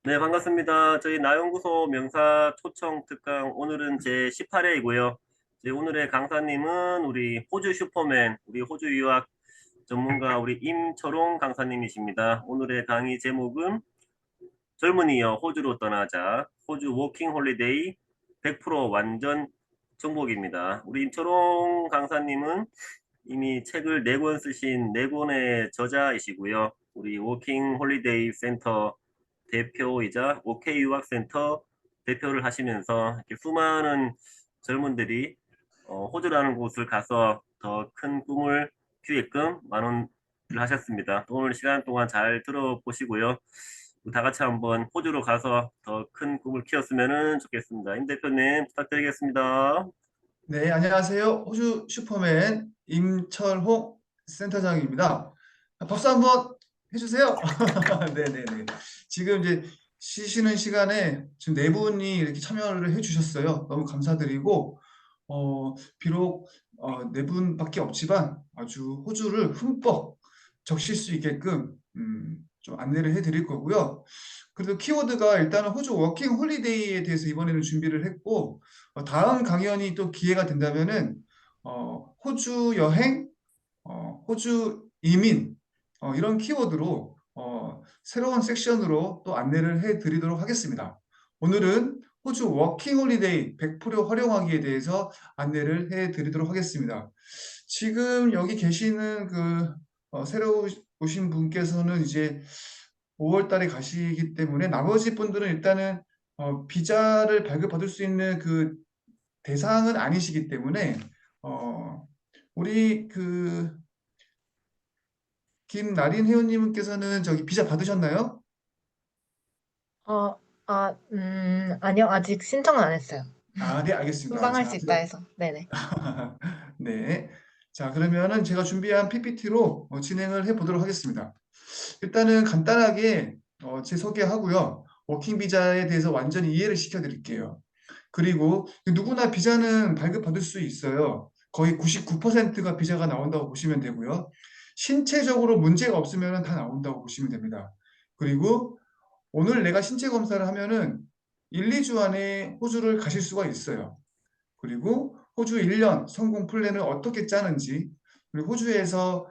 네, 반갑습니다. 저희 나연구소 명사 초청 특강 오늘은 제 18회이고요. 오늘의 강사님은 우리 호주 슈퍼맨, 우리 호주 유학 전문가 우리 임철홍 강사님이십니다. 오늘의 강의 제목은 젊은이여 호주로 떠나자. 호주 워킹 홀리데이 100% 완전 정복입니다. 우리 임철홍 강사님은 이미 책을 4권 쓰신 4권의 저자이시고요. 우리 워킹 홀리데이 센터 대표이자 OK 유학센터 대표를 하시면서 이렇게 수많은 젊은들이 호주라는 곳을 가서 더 큰 꿈을 키우게끔 많은 일을 하셨습니다. 오늘 시간 동안 잘 들어보시고요. 다 같이 한번 호주로 가서 더 큰 꿈을 키웠으면 좋겠습니다. 임 대표님 부탁드리겠습니다. 네, 안녕하세요. 호주 슈퍼맨 임철홍 센터장입니다. 박수 한번 해주세요. 네네네. 지금 이제 쉬시는 시간에 지금 네 분이 이렇게 참여를 해주셨어요. 너무 감사드리고, 비록 네 분밖에 없지만 아주 호주를 흠뻑 적실 수 있게끔 좀 안내를 해드릴 거고요. 그래도 키워드가 일단은 호주 워킹 홀리데이에 대해서 이번에는 준비를 했고, 다음 강연이 또 기회가 된다면은 호주 여행, 호주 이민 이런 키워드로 새로운 섹션으로 또 안내를 해드리도록 하겠습니다. 오늘은 호주 워킹 홀리데이 100% 활용하기에 대해서 안내를 해드리도록 하겠습니다. 지금 여기 계시는 새로 오신 분께서는 이제 5월 달에 가시기 때문에 나머지 분들은 일단은 비자를 발급받을 수 있는 그 대상은 아니시기 때문에 어, 우리 김나린 회원님께서는 저기 비자 받으셨나요? 아니요. 아직 신청은 안 했어요. 아, 네, 알겠습니다. 금방 할 자, 수 있다 해서. 네네. 네. 자, 그러면은 제가 준비한 PPT로 진행을 해 보도록 하겠습니다. 일단은 간단하게 제 소개하고요. 워킹 비자에 대해서 완전히 이해를 시켜 드릴게요. 그리고 누구나 비자는 발급받을 수 있어요. 거의 99%가 비자가 나온다고 보시면 되고요. 신체적으로 문제가 없으면 다 나온다고 보시면 됩니다. 그리고 오늘 내가 신체 검사를 하면은 1, 2주 안에 호주를 가실 수가 있어요. 그리고 호주 1년 성공 플랜을 어떻게 짜는지, 그리고 호주에서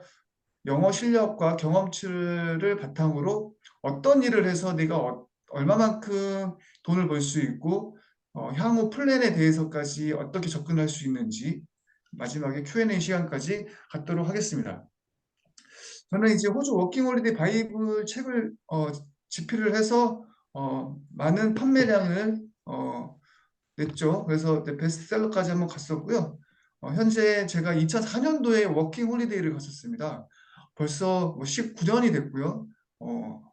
영어 실력과 경험치를 바탕으로 어떤 일을 해서 내가 얼마만큼 돈을 벌 수 있고 향후 플랜에 대해서까지 어떻게 접근할 수 있는지 마지막에 Q&A 시간까지 갖도록 하겠습니다. 저는 이제 호주 워킹홀리데이 바이블 책을 집필을 해서 많은 판매량을 냈죠. 그래서 베스트셀러까지 한번 갔었고요. 현재 제가 2004년도에 워킹 홀리데이를 갔었습니다. 벌써 뭐 19년이 됐고요.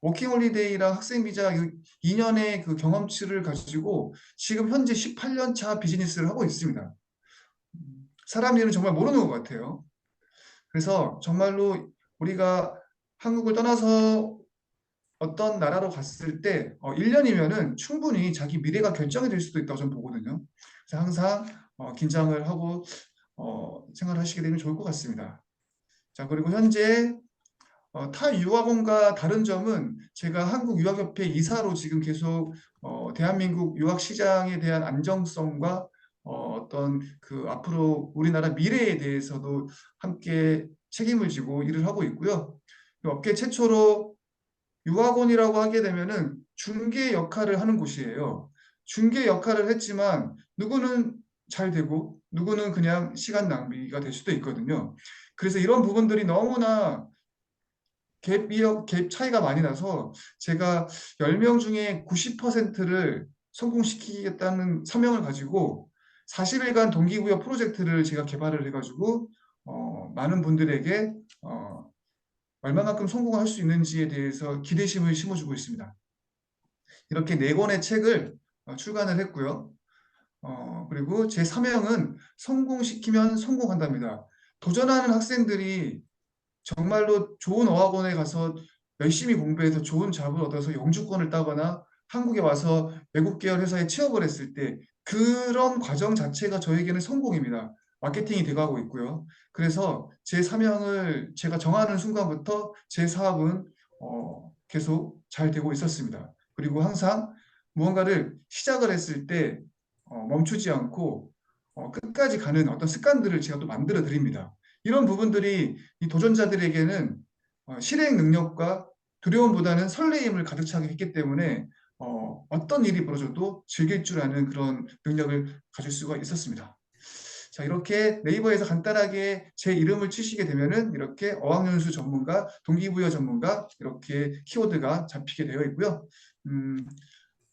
워킹 홀리데이랑 학생 비자 2년의 그 경험치를 가지고 지금 현재 18년 차 비즈니스를 하고 있습니다. 사람 일은 정말 모르는 것 같아요. 그래서 정말로 우리가 한국을 떠나서 어떤 나라로 갔을 때 1년이면은 충분히 자기 미래가 결정이 될 수도 있다고 저는 보거든요. 그래서 항상 긴장을 하고 생활하시게 되면 좋을 것 같습니다. 자, 그리고 현재 타 유학원과 다른 점은 제가 한국유학협회 이사로 지금 계속 대한민국 유학 시장에 대한 안정성과 어떤 그 앞으로 우리나라 미래에 대해서도 함께 책임을 지고 일을 하고 있고요. 업계 최초로 유학원이라고 하게 되면은 중개 역할을 하는 곳이에요. 중개 역할을 했지만 누구는 잘 되고 누구는 그냥 시간 낭비가 될 수도 있거든요. 그래서 이런 부분들이 너무나 갭 차이가 많이 나서 제가 10명 중에 90%를 성공시키겠다는 사명을 가지고 40일간 동기부여 프로젝트를 제가 개발을 해가지고 많은 분들에게 얼마만큼 성공할 수 있는지에 대해서 기대심을 심어주고 있습니다. 이렇게 네 권의 책을 출간을 했고요. 그리고 제 사명은 성공시키면 성공한답니다. 도전하는 학생들이 정말로 좋은 어학원에 가서 열심히 공부해서 좋은 잡을 얻어서 영주권을 따거나 한국에 와서 외국 계열 회사에 취업을 했을 때 그런 과정 자체가 저에게는 성공입니다. 마케팅이 돼가고 있고요. 그래서 제 사명을 제가 정하는 순간부터 제 사업은 계속 잘 되고 있었습니다. 그리고 항상 무언가를 시작을 했을 때 멈추지 않고 끝까지 가는 어떤 습관들을 제가 또 만들어 드립니다. 이런 부분들이 이 도전자들에게는 실행 능력과 두려움보다는 설레임을 가득 차게 했기 때문에 어떤 일이 벌어져도 즐길 줄 아는 그런 능력을 가질 수가 있었습니다. 자, 이렇게 네이버에서 간단하게 제 이름을 치시게 되면은 이렇게 어학연수 전문가, 동기부여 전문가 이렇게 키워드가 잡히게 되어 있고요.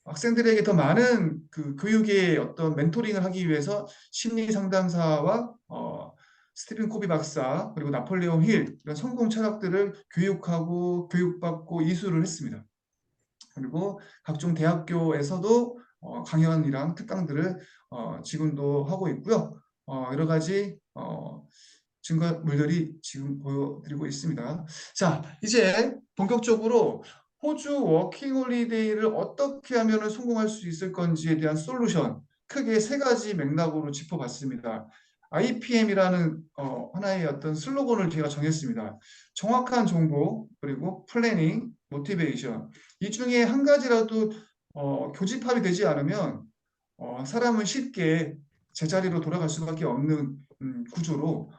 학생들에게 더 많은 그 교육의 어떤 멘토링을 하기 위해서 심리 상담사와 스티븐 코비 박사 그리고 나폴레옹 힐 이런 성공 철학들을 교육하고 교육받고 이수를 했습니다. 그리고 각종 대학교에서도 강연이랑 특강들을 지금도 하고 있고요. 여러 가지 증거물들이 지금 보여드리고 있습니다. 자, 이제 본격적으로 호주 워킹홀리데이를 어떻게 하면 성공할 수 있을 건지에 대한 솔루션 크게 세 가지 맥락으로 짚어봤습니다. IPM이라는 하나의 어떤 슬로건을 제가 정했습니다. 정확한 정보, 그리고 플래닝, 모티베이션. 이 중에 한 가지라도 교집합이 되지 않으면 사람은 쉽게 제자리로 돌아갈 수밖에 없는 구조로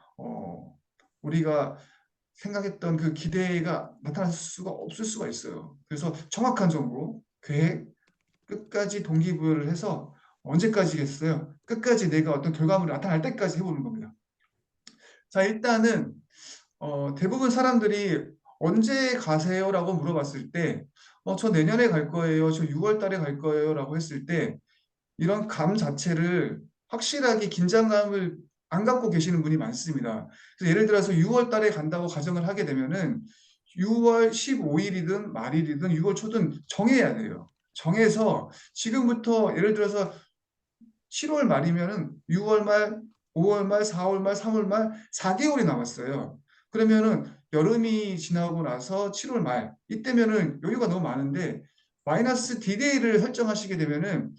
우리가 생각했던 그 기대가 나타날 수가 없을 수가 있어요. 그래서 정확한 정보, 계획, 끝까지 동기부여를 해서 언제까지겠어요? 끝까지 내가 어떤 결과물이 나타날 때까지 해보는 겁니다. 자, 일단은 대부분 사람들이 언제 가세요? 라고 물어봤을 때 저 내년에 갈 거예요. 저 6월 달에 갈 거예요. 라고 했을 때 이런 감 자체를 확실하게 긴장감을 안 갖고 계시는 분이 많습니다. 그래서 예를 들어서 6월 달에 간다고 가정을 하게 되면은 6월 15일이든 말일이든 6월 초든 정해야 돼요. 정해서 지금부터 예를 들어서 7월 말이면은 6월 말, 5월 말, 4월 말, 3월 말 4개월이 남았어요. 그러면은 여름이 지나고 나서 7월 말 이때면은 여유가 너무 많은데 마이너스 D-Day를 설정하시게 되면은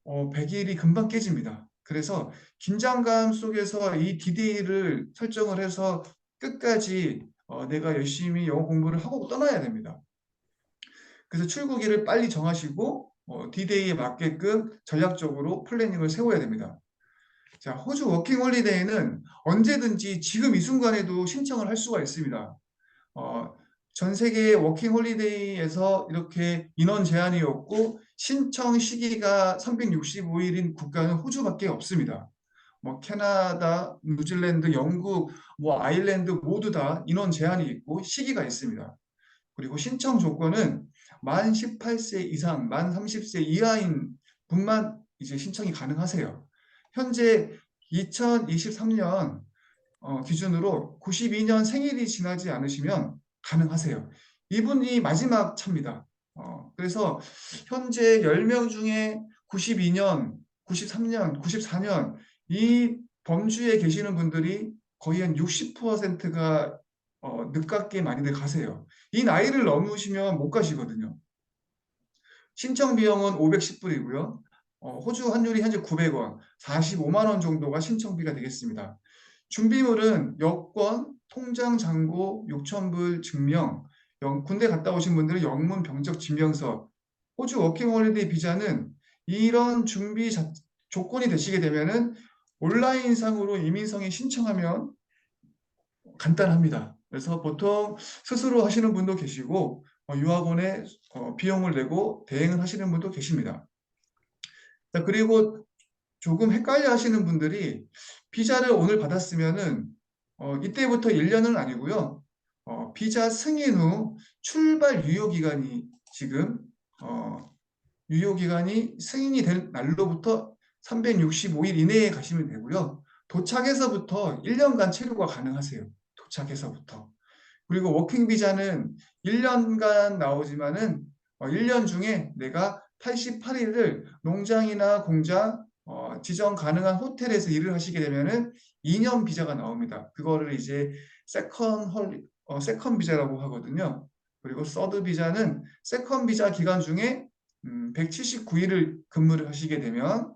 100일이 금방 깨집니다. 그래서 긴장감 속에서 이 D-Day를 설정을 해서 끝까지 내가 열심히 영어 공부를 하고 떠나야 됩니다. 그래서 출국일을 빨리 정하시고 D-Day에 맞게끔 전략적으로 플래닝을 세워야 됩니다. 자, 호주 워킹 홀리데이는 언제든지 지금 이 순간에도 신청을 할 수가 있습니다. 전 세계 워킹 홀리데이에서 이렇게 인원 제한이 없고 신청 시기가 365일인 국가는 호주밖에 없습니다. 뭐 캐나다, 뉴질랜드, 영국, 뭐 아일랜드 모두 다 인원 제한이 있고 시기가 있습니다. 그리고 신청 조건은 만 18세 이상, 만 30세 이하인 분만 이제 신청이 가능하세요. 현재 2023년 기준으로 92년 생일이 지나지 않으시면 가능하세요. 이분이 마지막 차입니다. 그래서 현재 10명 중에 92년, 93년, 94년 이 범주에 계시는 분들이 거의 한 60%가 늦깎이 많이들 가세요. 이 나이를 넘으시면 못 가시거든요. 신청 비용은 510불이고요. 호주 환율이 현재 900원, 45만 원 정도가 신청비가 되겠습니다. 준비물은 여권, 통장 잔고, 6,000불 증명, 군대 갔다 오신 분들은 영문 병적 증명서, 호주 워킹홀리데이 비자는 이런 준비 조건이 되시게 되면은 온라인상으로 이민성에 신청하면 간단합니다. 그래서 보통 스스로 하시는 분도 계시고 유학원에 비용을 내고 대행을 하시는 분도 계십니다. 자, 그리고 조금 헷갈려 하시는 분들이 비자를 오늘 받았으면은 이때부터 1년은 아니고요. 비자 승인 후 출발 유효기간이 지금 유효기간이 승인이 될 날로부터 365일 이내에 가시면 되고요. 도착해서부터 1년간 체류가 가능하세요. 도착해서부터. 그리고 워킹 비자는 1년간 나오지만은 1년 중에 내가 88일을 농장이나 공장, 지정 가능한 호텔에서 일을 하시게 되면은 2년 비자가 나옵니다. 그거를 이제 세컨 비자라고 하거든요. 그리고 서드 비자는 세컨 비자 기간 중에 179일을 근무를 하시게 되면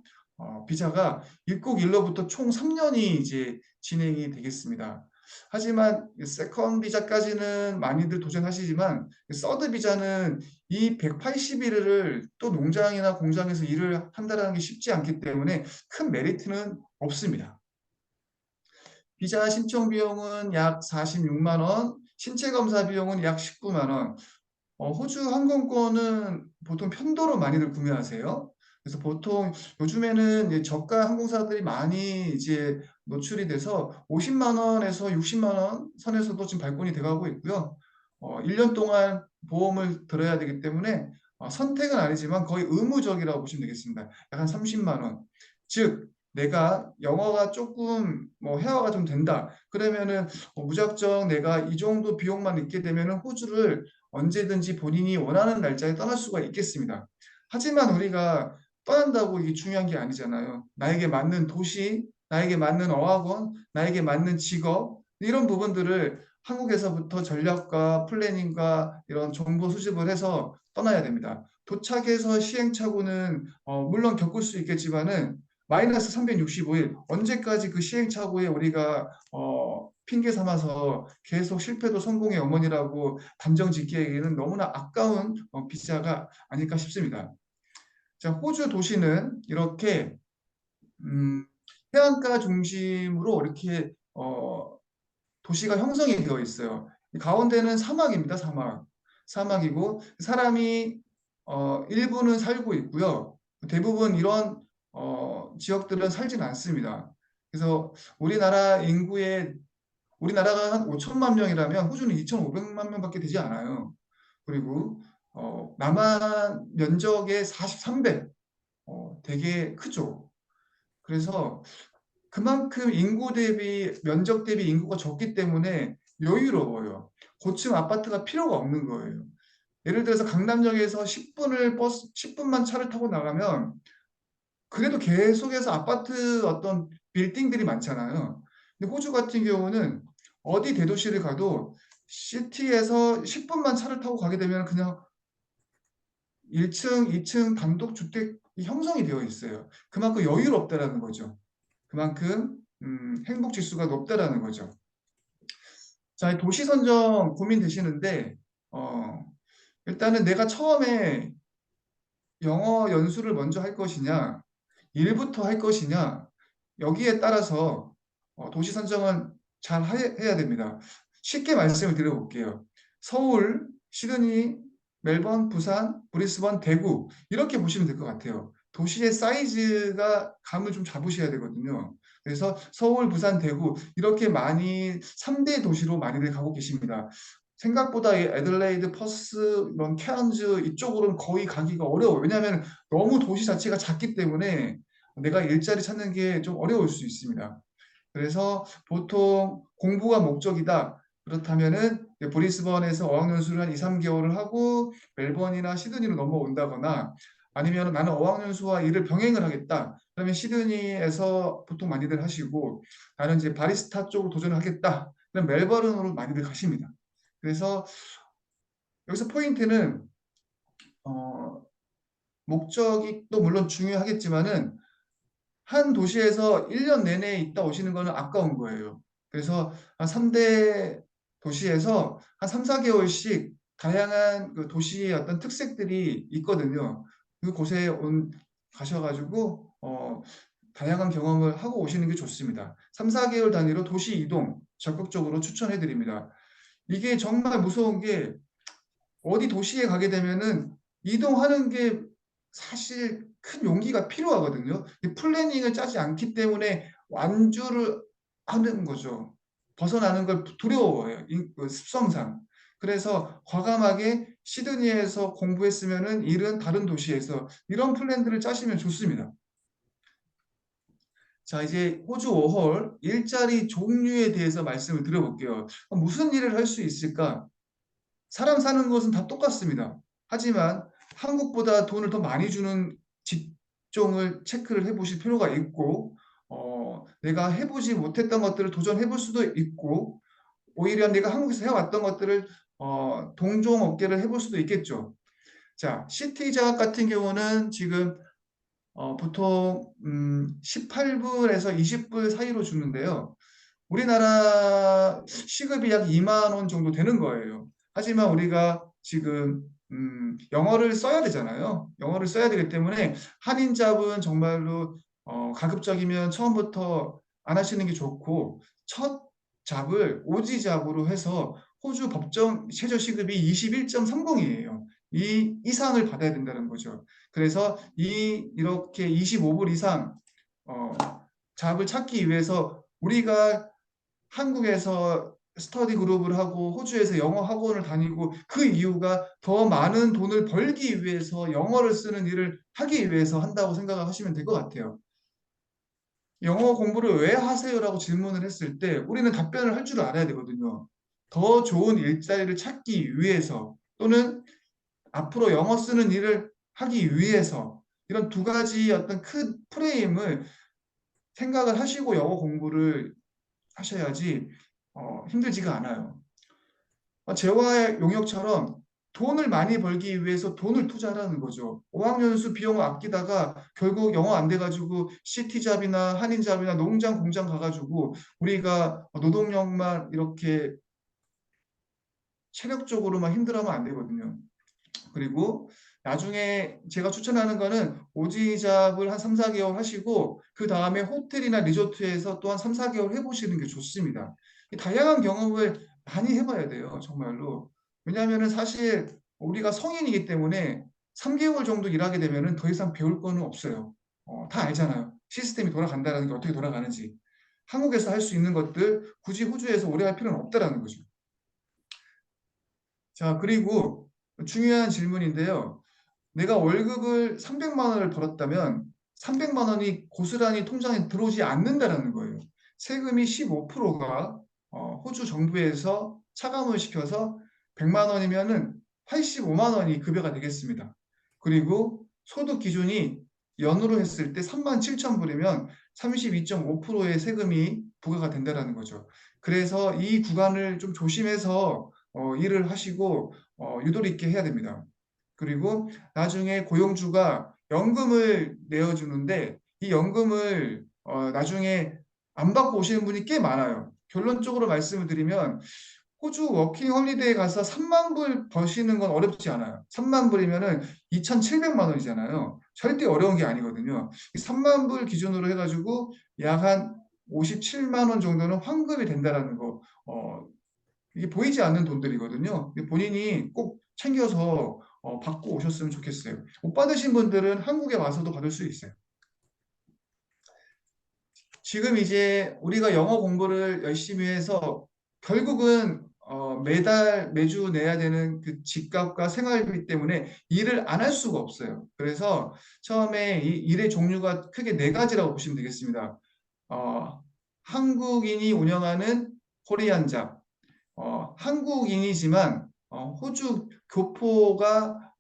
비자가 입국 일로부터 총 3년이 이제 진행이 되겠습니다. 하지만 세컨 비자까지는 많이들 도전하시지만 서드 비자는 이 180일을 또 농장이나 공장에서 일을 한다는 게 쉽지 않기 때문에 큰 메리트는 없습니다. 비자 신청 비용은 약 46만 원, 신체 검사 비용은 약 19만 원. 호주 항공권은 보통 편도로 많이들 구매하세요. 그래서 보통 요즘에는 이제 저가 항공사들이 많이 이제 노출이 돼서 50만 원에서 60만 원 선에서도 지금 발권이 돼가고 있고요. 1년 동안 보험을 들어야 되기 때문에 선택은 아니지만 거의 의무적이라고 보시면 되겠습니다. 약 한 30만 원. 즉 내가 영어가 조금 회화가 좀 된다. 그러면은 무작정 내가 이 정도 비용만 있게 되면은 호주를 언제든지 본인이 원하는 날짜에 떠날 수가 있겠습니다. 하지만 우리가 떠난다고 이게 중요한 게 아니잖아요. 나에게 맞는 도시, 나에게 맞는 어학원, 나에게 맞는 직업 이런 부분들을 한국에서부터 전략과 플래닝과 이런 정보 수집을 해서 떠나야 됩니다. 도착해서 시행착오는 물론 겪을 수 있겠지만은 마이너스 365일 언제까지 그 시행착오에 우리가 핑계 삼아서 계속 실패도 성공의 어머니라고 단정 짓기에는 너무나 아까운 비자가 아닐까 싶습니다. 자, 호주 도시는 이렇게 해안가 중심으로 이렇게 도시가 형성이 되어 있어요. 가운데는 사막입니다. 사막이고 사람이 일부는 살고 있고요. 대부분 이런 지역들은 살진 않습니다. 그래서 우리나라가 한 5천만 명이라면 호주는 2,500만 명밖에 되지 않아요. 그리고 남한 면적의 43배, 되게 크죠. 그래서 그만큼 인구 대비 면적 대비 인구가 적기 때문에 여유로워요. 고층 아파트가 필요가 없는 거예요. 예를 들어서 강남역에서 10분만 차를 타고 나가면 그래도 계속해서 아파트 어떤 빌딩들이 많잖아요. 근데 호주 같은 경우는 어디 대도시를 가도 시티에서 10분만 차를 타고 가게 되면 그냥 1층, 2층 단독 주택이 형성이 되어 있어요. 그만큼 여유롭다라는 거죠. 그만큼 행복 지수가 높다라는 거죠. 자, 도시 선정 고민되시는데 일단은 내가 처음에 영어 연수를 먼저 할 것이냐, 일부터 할 것이냐, 여기에 따라서 도시 선정은 잘 해야 됩니다. 쉽게 말씀을 드려볼게요. 서울, 시드니, 멜번, 부산, 브리스번, 대구 이렇게 보시면 될 것 같아요. 도시의 사이즈가 감을 좀 잡으셔야 되거든요. 그래서 서울, 부산, 대구 이렇게 많이 3대 도시로 많이들 가고 계십니다. 생각보다 이 애들레이드, 퍼스, 이런 케언즈 이쪽으로는 거의 가기가 어려워요. 왜냐하면 너무 도시 자체가 작기 때문에 내가 일자리 찾는 게 좀 어려울 수 있습니다. 그래서 보통 공부가 목적이다. 그렇다면은 브리스번에서 어학연수를 한 2, 3개월을 하고 멜번이나 시드니로 넘어온다거나 아니면 나는 어학연수와 일을 병행을 하겠다. 그러면 시드니에서 보통 많이들 하시고 나는 이제 바리스타 쪽으로 도전을 하겠다. 그럼 멜버른으로 많이들 가십니다. 그래서 여기서 포인트는 목적이 또 물론 중요하겠지만은 한 도시에서 1년 내내 있다 오시는 거는 아까운 거예요. 그래서 한 3대 도시에서 한 3, 4개월씩 다양한 그 도시의 어떤 특색들이 있거든요. 그곳에 가셔가지고 다양한 경험을 하고 오시는 게 좋습니다. 3, 4개월 단위로 도시 이동 적극적으로 추천해 드립니다. 이게 정말 무서운 게 어디 도시에 가게 되면은 이동하는 게 사실 큰 용기가 필요하거든요. 이 플래닝을 짜지 않기 때문에 완주를 하는 거죠. 벗어나는 걸 두려워해요. 그 습성상. 그래서 과감하게 시드니에서 공부했으면은 일은 다른 도시에서 이런 플랜들을 짜시면 좋습니다. 자, 이제 호주 5홀 일자리 종류에 대해서 말씀을 드려볼게요. 무슨 일을 할 수 있을까? 사람 사는 것은 다 똑같습니다. 하지만 한국보다 돈을 더 많이 주는 직종을 체크를 해보실 필요가 있고, 내가 해보지 못했던 것들을 도전해 볼 수도 있고, 오히려 내가 한국에서 해왔던 것들을 동종 업계를 해볼 수도 있겠죠. 자, CT 장학 같은 경우는 지금 보통 18불에서 20불 사이로 주는데요. 우리나라 시급이 약 2만 원 정도 되는 거예요. 하지만 우리가 지금 영어를 써야 되잖아요. 영어를 써야 되기 때문에 한인 잡은 정말로 가급적이면 처음부터 안 하시는 게 좋고, 첫 잡을 오지 잡으로 해서 호주 법정 최저 시급이 21.30이에요. 이 이상을 받아야 된다는 거죠. 그래서 이렇게 25불 이상 어, 잡을 찾기 위해서 우리가 한국에서 스터디 그룹을 하고 호주에서 영어 학원을 다니고, 그 이유가 더 많은 돈을 벌기 위해서 영어를 쓰는 일을 하기 위해서 한다고 생각하시면 될 것 같아요. 영어 공부를 왜 하세요라고 질문을 했을 때 우리는 답변을 할 줄 알아야 되거든요. 더 좋은 일자리를 찾기 위해서, 또는 앞으로 영어 쓰는 일을 하기 위해서, 이런 두 가지 어떤 큰 프레임을 생각을 하시고 영어 공부를 하셔야지 힘들지가 않아요. 재화의 용역처럼 돈을 많이 벌기 위해서 돈을 투자하라는 거죠. 5학년수 비용을 아끼다가 결국 영어 안 돼가지고 CT잡이나 한인잡이나 농장 공장 가가지고 우리가 노동력만 이렇게 체력적으로만 힘들어하면 안 되거든요. 그리고 나중에 제가 추천하는 거는 오지잡을 한 3, 4개월 하시고 그 다음에 호텔이나 리조트에서 또한 3, 4개월 해보시는 게 좋습니다. 다양한 경험을 많이 해봐야 돼요. 정말로. 왜냐하면 사실 우리가 성인이기 때문에 3개월 정도 일하게 되면 더 이상 배울 거는 없어요. 다 알잖아요. 시스템이 돌아간다는 게 어떻게 돌아가는지. 한국에서 할 수 있는 것들 굳이 호주에서 오래 할 필요는 없다라는 거죠. 자, 그리고 중요한 질문인데요. 내가 월급을 300만 원을 벌었다면 300만 원이 고스란히 통장에 들어오지 않는다라는 거예요. 세금이 15%가 호주 정부에서 차감을 시켜서 100만 원이면은 85만 원이 급여가 되겠습니다. 그리고 소득 기준이 연으로 했을 때 3만 7천 불이면 32.5%의 세금이 부과가 된다는 거죠. 그래서 이 구간을 좀 조심해서 일을 하시고 유도리 있게 해야 됩니다. 그리고 나중에 고용주가 연금을 내어주는데 이 연금을 나중에 안 받고 오시는 분이 꽤 많아요. 결론적으로 말씀을 드리면 호주 워킹 홀리데이 가서 3만 불 버시는 건 어렵지 않아요. 3만 불이면은 2,700만 원이잖아요. 절대 어려운 게 아니거든요. 3만 불 기준으로 해가지고 약 한 57만 원 정도는 환급이 된다라는 거. 이게 보이지 않는 돈들이거든요. 본인이 꼭 챙겨서 받고 오셨으면 좋겠어요. 못 받으신 분들은 한국에 와서도 받을 수 있어요. 지금 이제 우리가 영어 공부를 열심히 해서 결국은 매달 매주 내야 되는 그 집값과 생활비 때문에 일을 안 할 수가 없어요. 그래서 처음에 이 일의 종류가 크게 네 가지라고 보시면 되겠습니다. 한국인이 운영하는 코리안 잡, 한국인이지만 호주 교포가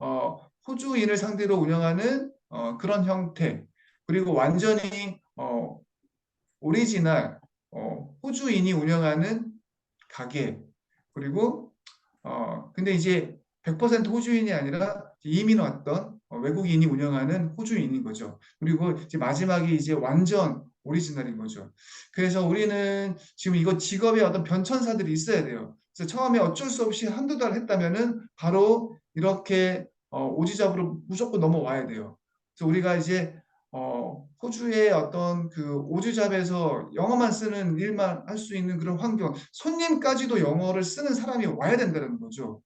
호주인을 상대로 운영하는 그런 형태, 그리고 완전히 오리지널 호주인이 운영하는 가게, 그리고 근데 이제 100% 호주인이 아니라 이민 왔던 외국인이 운영하는 호주인인 거죠. 그리고 이제 마지막이 이제 완전 오리지널인 거죠. 그래서 우리는 지금 이거 직업에 어떤 변천사들이 있어야 돼요. 그래서 처음에 어쩔 수 없이 한두 달 했다면은 바로 이렇게 오지잡으로 무조건 넘어와야 돼요. 그래서 우리가 이제 호주의 어떤 그 오지잡에서 영어만 쓰는 일만 할 수 있는 그런 환경, 손님까지도 영어를 쓰는 사람이 와야 된다는 거죠.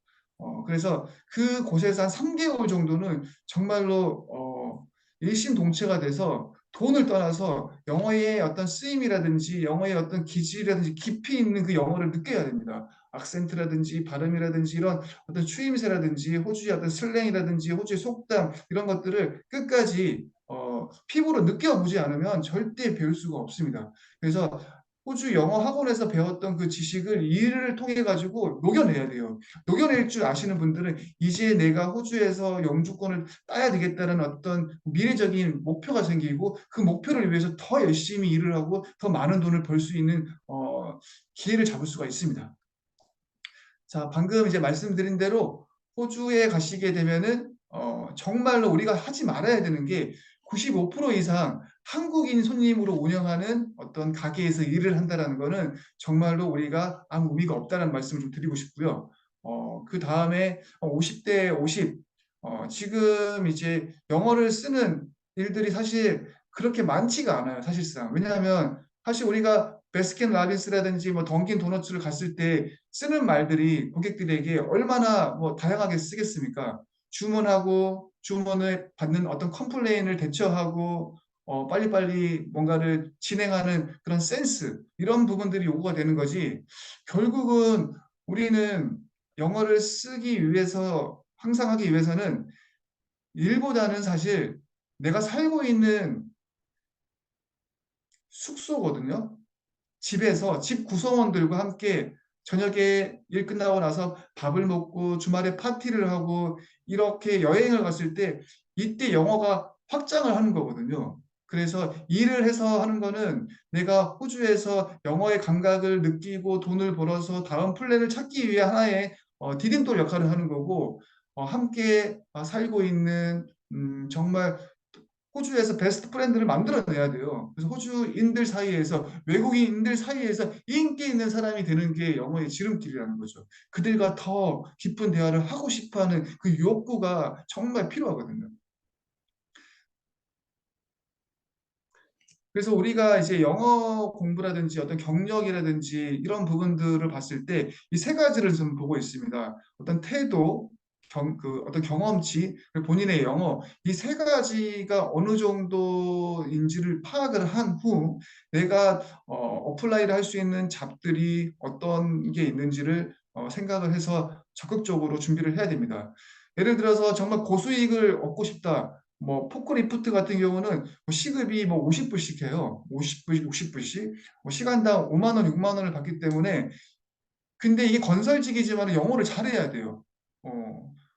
그래서 그 곳에서 한 3개월 정도는 정말로 일심동체가 돼서 돈을 떠나서 영어의 어떤 쓰임이라든지 영어의 어떤 기질이라든지 깊이 있는 그 영어를 느껴야 됩니다. 악센트라든지 발음이라든지 이런 어떤 추임새라든지 호주의 어떤 슬랭이라든지 호주의 속담, 이런 것들을 끝까지 피부로 느껴보지 않으면 절대 배울 수가 없습니다. 그래서 호주 영어 학원에서 배웠던 그 지식을 일을 통해 가지고 녹여내야 돼요. 녹여낼 줄 아시는 분들은 이제 내가 호주에서 영주권을 따야 되겠다는 어떤 미래적인 목표가 생기고, 그 목표를 위해서 더 열심히 일을 하고 더 많은 돈을 벌 수 있는 기회를 잡을 수가 있습니다. 자, 방금 이제 말씀드린 대로 호주에 가시게 되면은 정말로 우리가 하지 말아야 되는 게, 95% 이상 한국인 손님으로 운영하는 어떤 가게에서 일을 한다는 거는 정말로 우리가 아무 의미가 없다는 말씀을 좀 드리고 싶고요. 그 다음에 50대 50, 지금 이제 영어를 쓰는 일들이 사실 그렇게 많지가 않아요, 사실상. 왜냐하면 사실 우리가 베스킨 라빈스라든지 뭐 던킨 도너츠를 갔을 때 쓰는 말들이 고객들에게 얼마나 뭐 다양하게 쓰겠습니까? 주문하고 주문을 받는 어떤 컴플레인을 대처하고 빨리빨리 뭔가를 진행하는 그런 센스 이런 부분들이 요구가 되는 거지. 결국은 우리는 영어를 쓰기 위해서 항상 하기 위해서는 일보다는 사실 내가 살고 있는 숙소거든요. 집에서 집 구성원들과 함께 저녁에 일 끝나고 나서 밥을 먹고 주말에 파티를 하고 이렇게 여행을 갔을 때 이때 영어가 확장을 하는 거거든요. 그래서 일을 해서 하는 거는 내가 호주에서 영어의 감각을 느끼고 돈을 벌어서 다음 플랜을 찾기 위해 하나의 디딤돌 역할을 하는 거고 함께 살고 있는 정말 호주에서 베스트 프렌드를 만들어내야 돼요. 그래서 호주인들 사이에서 외국인들 사이에서 인기 있는 사람이 되는 게 영어의 지름길이라는 거죠. 그들과 더 깊은 대화를 하고 싶어하는 그 욕구가 정말 필요하거든요. 그래서 우리가 이제 영어 공부라든지 어떤 경력이라든지 이런 부분들을 봤을 때 이 세 가지를 좀 보고 있습니다. 어떤 태도, 어떤 경험치, 그리고 본인의 영어 이 세 가지가 어느 정도인지를 파악을 한 후 내가 어플라이를 할 수 있는 잡들이 어떤 게 있는지를 생각을 해서 적극적으로 준비를 해야 됩니다. 예를 들어서 정말 고수익을 얻고 싶다. 뭐 포크리프트 같은 경우는 뭐 시급이 뭐 50불씩 해요. 50불, 60불씩. 뭐 시간당 5만 원, 6만 원을 받기 때문에 근데 이게 건설직이지만 영어를 잘해야 돼요.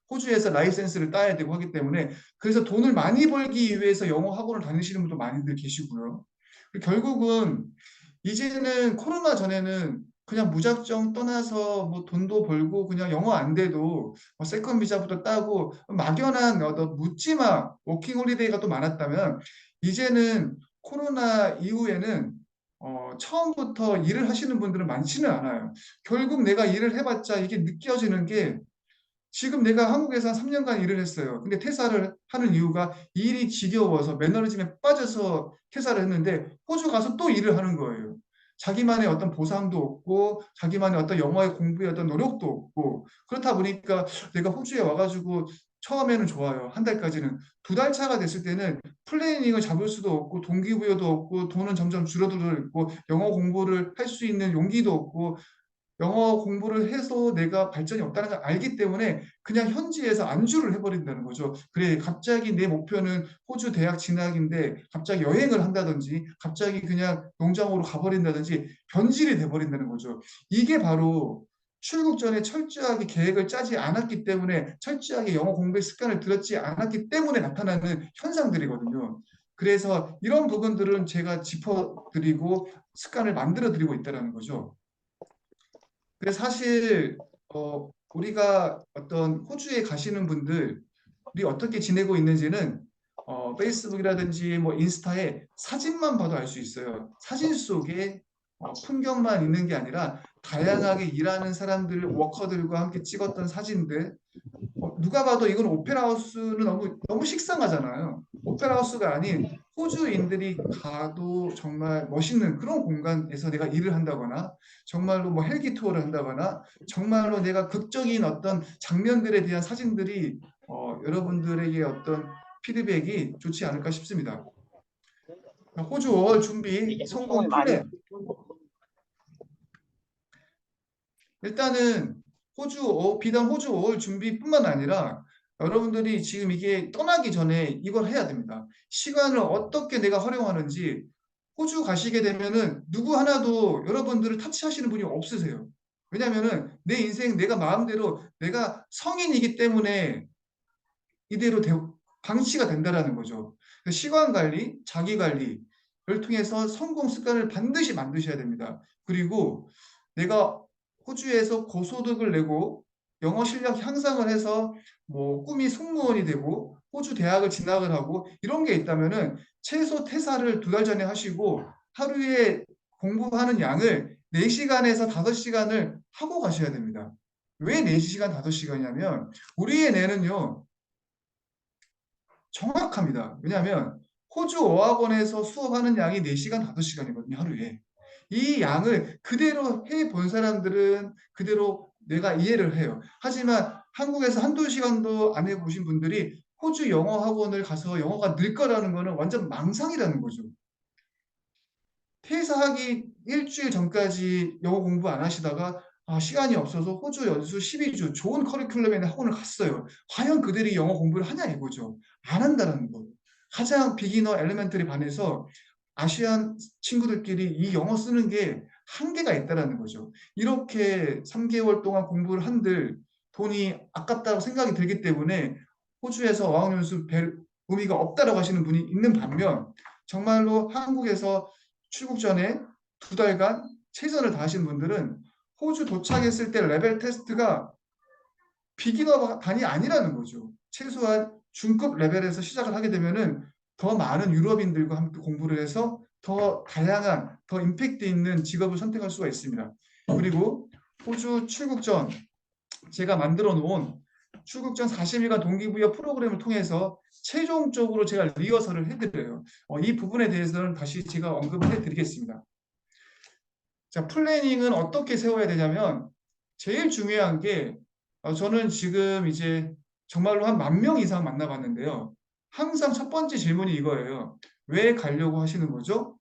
호주에서 라이센스를 따야 되고 하기 때문에 그래서 돈을 많이 벌기 위해서 영어 학원을 다니시는 분도 많이들 계시고요. 결국은 이제는 코로나 전에는 그냥 무작정 떠나서 뭐 돈도 벌고 그냥 영어 안 돼도 뭐 세컨 비자부터 따고 막연한 어떤 묻지마 워킹 홀리데이가 또 많았다면 이제는 코로나 이후에는 처음부터 일을 하시는 분들은 많지는 않아요. 결국 내가 일을 해봤자 이게 느껴지는 게 지금 내가 한국에서 한 3년간 일을 했어요. 근데 퇴사를 하는 이유가 일이 지겨워서 매너리즘에 빠져서 퇴사를 했는데 호주 가서 또 일을 하는 거예요. 자기만의 어떤 보상도 없고 자기만의 어떤 영어의 공부의 어떤 노력도 없고 그렇다 보니까 내가 호주에 와가지고 처음에는 좋아요. 한 달까지는. 2달 차가 됐을 때는 플래닝을 잡을 수도 없고 동기부여도 없고 돈은 점점 줄어들고 있고 영어 공부를 할 수 있는 용기도 없고 영어 공부를 해서 내가 발전이 없다는 걸 알기 때문에 그냥 현지에서 안주를 해버린다는 거죠. 그래, 갑자기 내 목표는 호주 대학 진학인데 갑자기 여행을 한다든지 갑자기 그냥 농장으로 가버린다든지 변질이 돼버린다는 거죠. 이게 바로 출국 전에 철저하게 계획을 짜지 않았기 때문에 철저하게 영어 공부의 습관을 들였지 않았기 때문에 나타나는 현상들이거든요. 그래서 이런 부분들은 제가 짚어드리고 습관을 만들어드리고 있다는 거죠. 그래서 사실 우리가 어떤 호주에 가시는 분들이 어떻게 지내고 있는지는 페이스북이라든지 뭐 인스타에 사진만 봐도 알 수 있어요. 사진 속에 풍경만 있는 게 아니라 다양하게 일하는 사람들, 워커들과 함께 찍었던 사진들, 누가 봐도 이건 오페라 하우스는 너무 식상하잖아요. 오페라 하우스가 아닌 호주인들이 가도 정말 멋있는 그런 공간에서 내가 일을 한다거나 정말로 뭐 헬기 투어를 한다거나 정말로 내가 극적인 어떤 장면들에 대한 사진들이 여러분들에게 어떤 피드백이 좋지 않을까 싶습니다. 호주 5월 준비 성공 플랜. 일단은 비단 호주 5월 준비뿐만 아니라 여러분들이 지금 이게 떠나기 전에 이걸 해야 됩니다. 시간을 어떻게 내가 활용하는지 호주 가시게 되면은 누구 하나도 여러분들을 타치하시는 분이 없으세요. 왜냐면은 내 인생 내가 마음대로 내가 성인이기 때문에 이대로 방치가 된다라는 거죠. 시간 관리, 자기 관리를 통해서 성공 습관을 반드시 만드셔야 됩니다. 그리고 내가 호주에서 고소득을 내고 영어 실력 향상을 해서 뭐 꿈이 승무원이 되고 호주 대학을 진학을 하고 이런 게 있다면은 최소 퇴사를 2달 전에 하시고 하루에 공부하는 양을 4시간에서 5시간을 하고 가셔야 됩니다. 왜 4시간, 5시간이냐면 우리의 뇌는요 정확합니다. 왜냐하면 호주 어학원에서 수업하는 양이 4시간, 5시간이거든요, 하루에. 이 양을 그대로 해본 사람들은 그대로 내가 이해를 해요. 하지만 한국에서 한두 시간도 안 해보신 분들이 호주 영어 학원을 가서 영어가 늘 거라는 거는 완전 망상이라는 거죠. 퇴사하기 일주일 전까지 영어 공부 안 하시다가 시간이 없어서 호주 연수 12주 좋은 커리큘럼의 학원을 갔어요. 과연 그들이 영어 공부를 하냐 이거죠. 안 한다는 거. 가장 비기너 엘레멘터리 반에서 아시안 친구들끼리 이 영어 쓰는 게 한계가 있다는 거죠. 이렇게 3개월 동안 공부를 한들 돈이 아깝다고 생각이 들기 때문에 호주에서 어학연수 뵐 의미가 없다라고 하시는 분이 있는 반면 정말로 한국에서 출국 전에 2달간 최선을 다하신 분들은 호주 도착했을 때 레벨 테스트가 비기너 단이 아니라는 거죠. 최소한 중급 레벨에서 시작을 하게 되면은 더 많은 유럽인들과 함께 공부를 해서 더 다양한, 더 임팩트 있는 직업을 선택할 수가 있습니다. 그리고 호주 출국 전 제가 만들어 놓은 출국 전 40일간 동기부여 프로그램을 통해서 최종적으로 제가 리허설을 해드려요. 이 부분에 대해서는 다시 제가 언급을 해드리겠습니다. 자, 플래닝은 어떻게 세워야 되냐면 제일 중요한 게 저는 지금 이제 정말로 한 10,000명 이상 만나봤는데요. 항상 첫 번째 질문이 이거예요. 왜 가려고 하시는 거죠?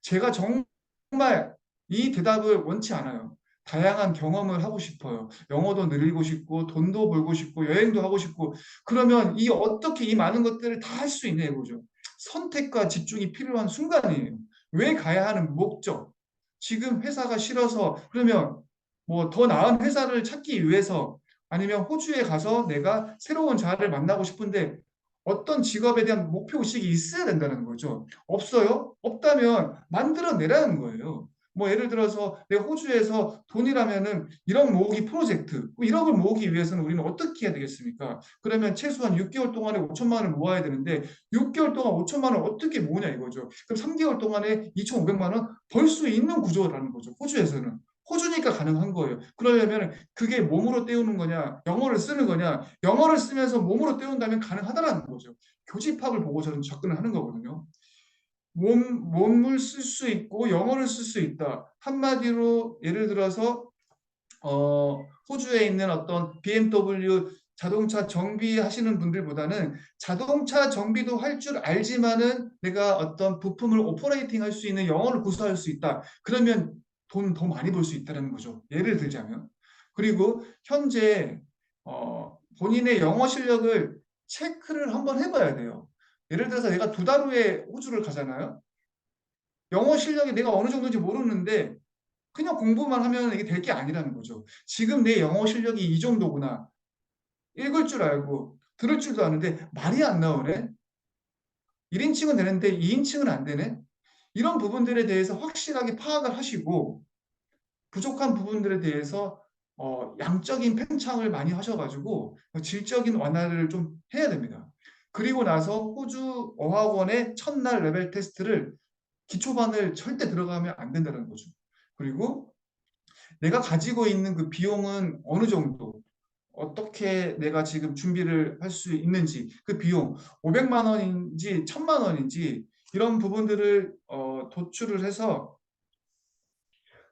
제가 정말 이 대답을 원치 않아요. 다양한 경험을 하고 싶어요. 영어도 늘리고 싶고 돈도 벌고 싶고 여행도 하고 싶고 그러면 어떻게 이 많은 것들을 다 할 수 있냐 이거죠. 선택과 집중이 필요한 순간이에요. 왜 가야 하는 목적. 지금 회사가 싫어서 그러면 뭐 더 나은 회사를 찾기 위해서 아니면 호주에 가서 내가 새로운 자아를 만나고 싶은데 어떤 직업에 대한 목표의식이 있어야 된다는 거죠. 없어요? 없다면 만들어내라는 거예요. 뭐 예를 들어서 내가 호주에서 돈이라면은 1억 모으기 프로젝트, 1억을 모으기 위해서는 우리는 어떻게 해야 되겠습니까? 그러면 최소한 6개월 동안에 5천만 원을 모아야 되는데 6개월 동안 5천만 원을 어떻게 모으냐 이거죠. 그럼 3개월 동안에 2,500만 원 벌 수 있는 구조라는 거죠. 호주에서는. 호주니까 가능한 거예요. 그러려면 그게 몸으로 때우는 거냐, 영어를 쓰는 거냐, 영어를 쓰면서 몸으로 때운다면 가능하다라는 거죠. 교집합을 보고 저는 접근을 하는 거거든요. 몸을 쓸 수 있고 영어를 쓸 수 있다. 한마디로 예를 들어서 호주에 있는 어떤 BMW 자동차 정비하시는 분들보다는 자동차 정비도 할 줄 알지만은 내가 어떤 부품을 오퍼레이팅 할 수 있는 영어를 구사할 수 있다. 그러면 돈 더 많이 벌 수 있다는 거죠. 예를 들자면. 그리고 현재 본인의 영어 실력을 체크를 한번 해봐야 돼요. 예를 들어서 내가 2달 후에 호주를 가잖아요. 영어 실력이 내가 어느 정도인지 모르는데 그냥 공부만 하면 이게 될 게 아니라는 거죠. 지금 내 영어 실력이 이 정도구나. 읽을 줄 알고 들을 줄도 아는데 말이 안 나오네. 1인칭은 되는데 2인칭은 안 되네. 이런 부분들에 대해서 확실하게 파악을 하시고 부족한 부분들에 대해서 양적인 팽창을 많이 하셔가지고 질적인 완화를 좀 해야 됩니다. 그리고 나서 호주 어학원의 첫날 레벨 테스트를 기초반을 절대 들어가면 안 된다는 거죠. 그리고 내가 가지고 있는 그 비용은 어느 정도 어떻게 내가 지금 준비를 할 수 있는지 그 비용 500만 원인지 1,000만 원인지 이런 부분들을 도출을 해서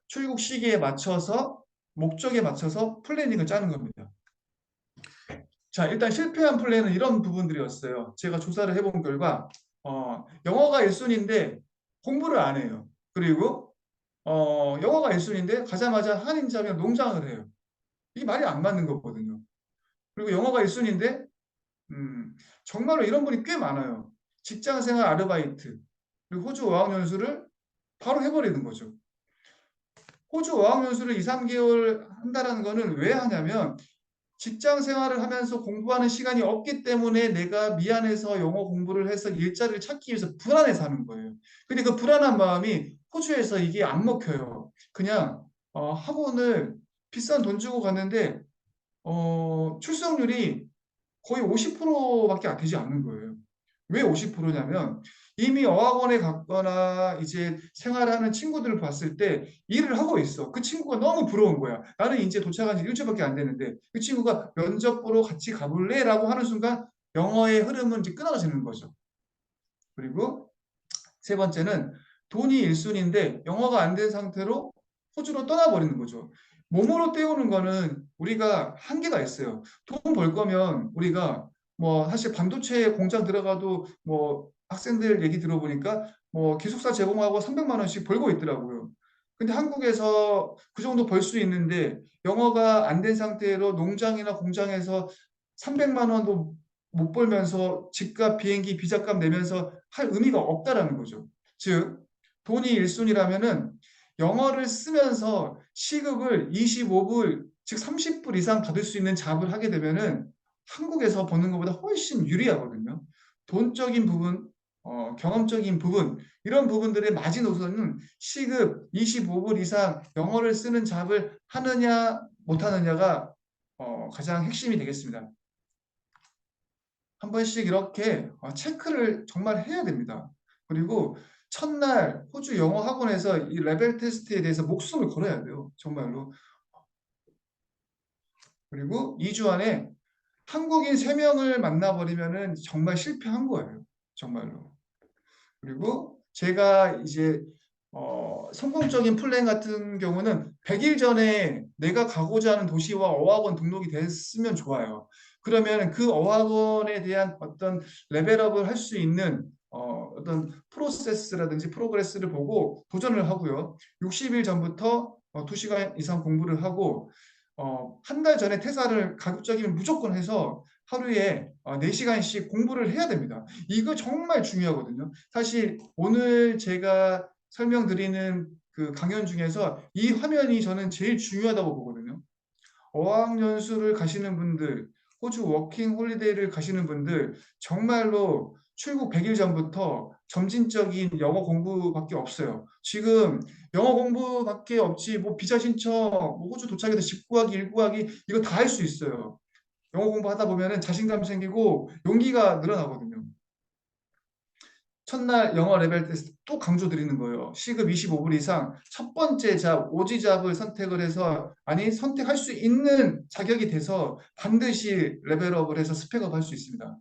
출국 시기에 맞춰서 목적에 맞춰서 플래닝을 짜는 겁니다. 자, 일단 실패한 플랜은 이런 부분들이었어요. 제가 조사를 해본 결과 영어가 1순위인데 공부를 안 해요. 그리고 영어가 1순위인데 가자마자 한인자면 농장을 해요. 이게 말이 안 맞는 거거든요. 그리고 영어가 1순위인데 정말로 이런 분이 꽤 많아요. 직장생활 아르바이트 그리고 호주 어학연수를 바로 해버리는 거죠. 호주 어학연수를 2, 3개월 한다는 거는 왜 하냐면 직장 생활을 하면서 공부하는 시간이 없기 때문에 내가 미안해서 영어 공부를 해서 일자리를 찾기 위해서 불안해서 하는 거예요. 근데 그 불안한 마음이 호주에서 이게 안 먹혀요. 그냥 학원을 비싼 돈 주고 갔는데 출석률이 거의 50%밖에 안 되지 않는 거예요. 왜 50%냐면 이미 어학원에 갔거나 이제 생활하는 친구들을 봤을 때 일을 하고 있어. 그 친구가 너무 부러운 거야. 나는 이제 도착한 지 일주일밖에 안 됐는데 그 친구가 면접 보러 같이 가볼래? 라고 하는 순간 영어의 흐름은 이제 끊어지는 거죠. 그리고 세 번째는 돈이 1순위인데 영어가 안 된 상태로 호주로 떠나버리는 거죠. 몸으로 때우는 거는 우리가 한계가 있어요. 돈 벌 거면 우리가 뭐 사실 반도체 공장 들어가도 뭐 학생들 얘기 들어보니까 뭐 기숙사 제공하고 300만 원씩 벌고 있더라고요. 근데 한국에서 그 정도 벌 수 있는데 영어가 안 된 상태로 농장이나 공장에서 300만 원도 못 벌면서 집값, 비행기, 비자값 내면서 할 의미가 없다라는 거죠. 즉, 돈이 1순위라면은 영어를 쓰면서 시급을 25불, 즉 30불 이상 받을 수 있는 잡을 하게 되면은 한국에서 버는 것보다 훨씬 유리하거든요. 돈적인 부분, 경험적인 부분, 이런 부분들의 마지노선은 시급 25불 이상 영어를 쓰는 잡을 하느냐, 못하느냐가 가장 핵심이 되겠습니다. 한 번씩 이렇게 체크를 정말 해야 됩니다. 그리고 첫날 호주 영어 학원에서 이 레벨 테스트에 대해서 목숨을 걸어야 돼요. 정말로. 그리고 2주 안에 한국인 3명을 만나버리면은 정말 실패한 거예요. 정말로. 그리고 제가 이제 성공적인 플랜 같은 경우는 100일 전에 내가 가고자 하는 도시와 어학원 등록이 됐으면 좋아요. 그러면 그 어학원에 대한 어떤 레벨업을 할 수 있는 어떤 프로세스라든지 프로그레스를 보고 도전을 하고요. 60일 전부터 2시간 이상 공부를 하고 한 달 전에 퇴사를 가급적이면 무조건 해서 하루에 4시간씩 공부를 해야 됩니다. 이거 정말 중요하거든요. 사실 오늘 제가 설명드리는 그 강연 중에서 이 화면이 저는 제일 중요하다고 보거든요. 어학연수를 가시는 분들, 호주 워킹 홀리데이를 가시는 분들, 정말로 출국 100일 전부터 점진적인 영어 공부밖에 없어요. 지금 영어 공부밖에 없지, 뭐 비자 신청, 뭐 호주 도착해서 집 구하기, 일 구하기, 이거 다 할 수 있어요. 영어 공부하다 보면은 자신감 생기고 용기가 늘어나거든요. 첫날 영어 레벨 테스트 또 강조드리는 거예요. 시급 25불 이상 첫 번째 잡, 오지잡을 선택을 해서 아니 선택할 수 있는 자격이 돼서 반드시 레벨업을 해서 스펙업 할 수 있습니다.